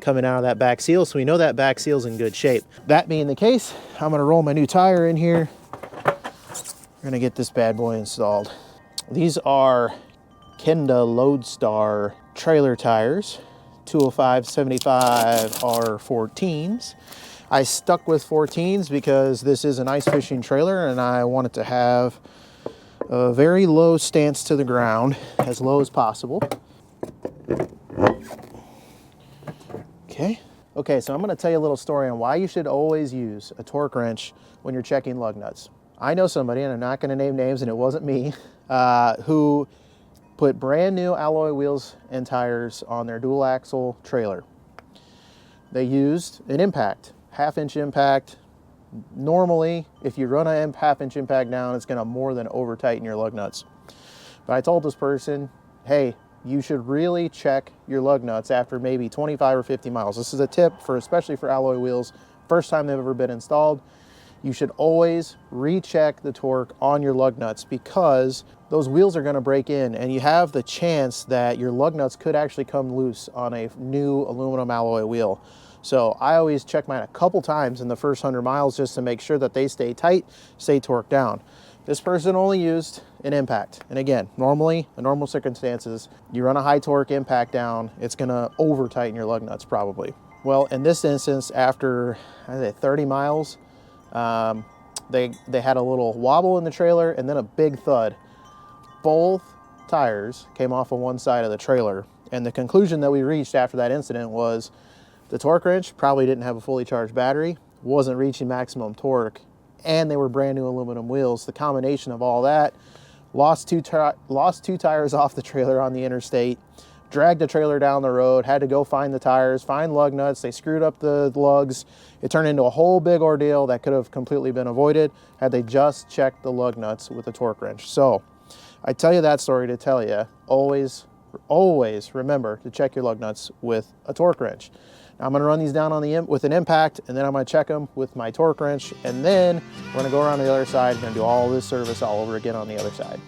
coming out of that back seal, so we know that back seal's in good shape. That being the case, I'm going to roll my new tire in here. We're going to get this bad boy installed. These are Kenda Lodestar trailer tires, 205/75 R14s. I stuck with 14s because this is an ice fishing trailer and I want it to have a very low stance to the ground, as low as possible. Okay, so I'm going to tell you a little story on why you should always use a torque wrench when you're checking lug nuts. I know somebody, and I'm not going to name names, and it wasn't me, who put brand new alloy wheels and tires on their dual axle trailer. They used an impact, half-inch impact. Normally, if you run a half-inch impact down, it's going to more than over-tighten your lug nuts. But I told this person, hey, you should really check your lug nuts after maybe 25 or 50 miles. This is a tip for, especially for alloy wheels, first time they've ever been installed. You should always recheck the torque on your lug nuts because those wheels are going to break in and you have the chance that your lug nuts could actually come loose on a new aluminum alloy wheel. So I always check mine a couple times in the first 100 miles just to make sure that they stay tight, stay torqued down. This person only used an impact. And again, normally, in normal circumstances, you run a high torque impact down, it's going to over tighten your lug nuts probably. Well, in this instance, after I say 30 miles, they had a little wobble in the trailer and then a big thud. Both tires came off of one side of the trailer, and the conclusion that we reached after that incident was the torque wrench probably didn't have a fully charged battery, wasn't reaching maximum torque, and they were brand new aluminum wheels. The combination of all that, lost two tires off the trailer on the interstate, dragged the trailer down the road, had to go find the tires, find lug nuts. They screwed up the lugs. It turned into a whole big ordeal that could have completely been avoided had they just checked the lug nuts with a torque wrench. So I tell you that story to tell you, always remember to check your lug nuts with a torque wrench. Now I'm going to run these down on with an impact, and then I'm going to check them with my torque wrench, and then we're going to go around to the other side. We're going to do all this service all over again on the other side.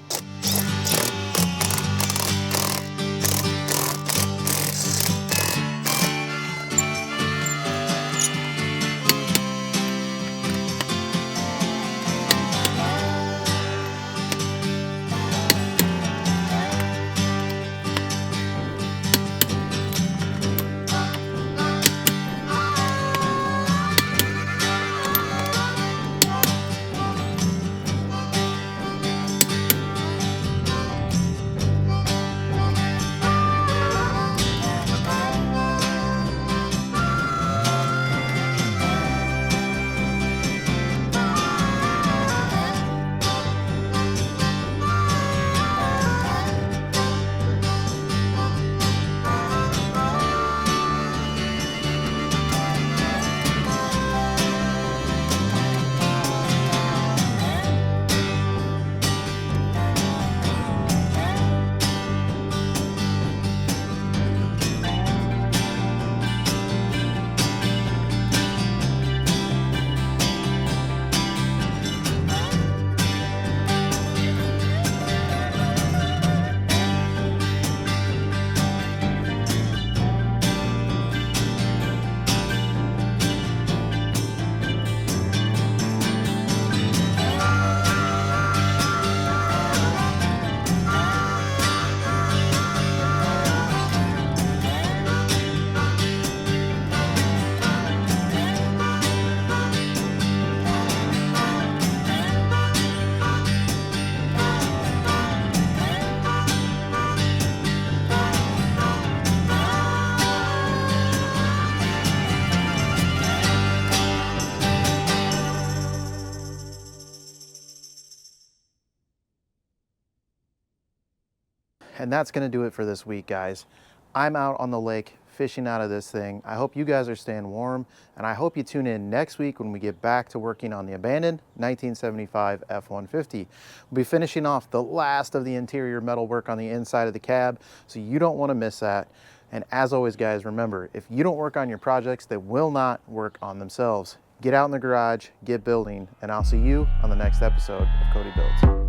And that's gonna do it for this week, guys. I'm out on the lake fishing out of this thing. I hope you guys are staying warm, and I hope you tune in next week when we get back to working on the abandoned 1975 F-150. We'll be finishing off the last of the interior metal work on the inside of the cab, so you don't want to miss that. And as always, guys, remember, if you don't work on your projects, they will not work on themselves. Get out in the garage, get building, and I'll see you on the next episode of Cody Builds.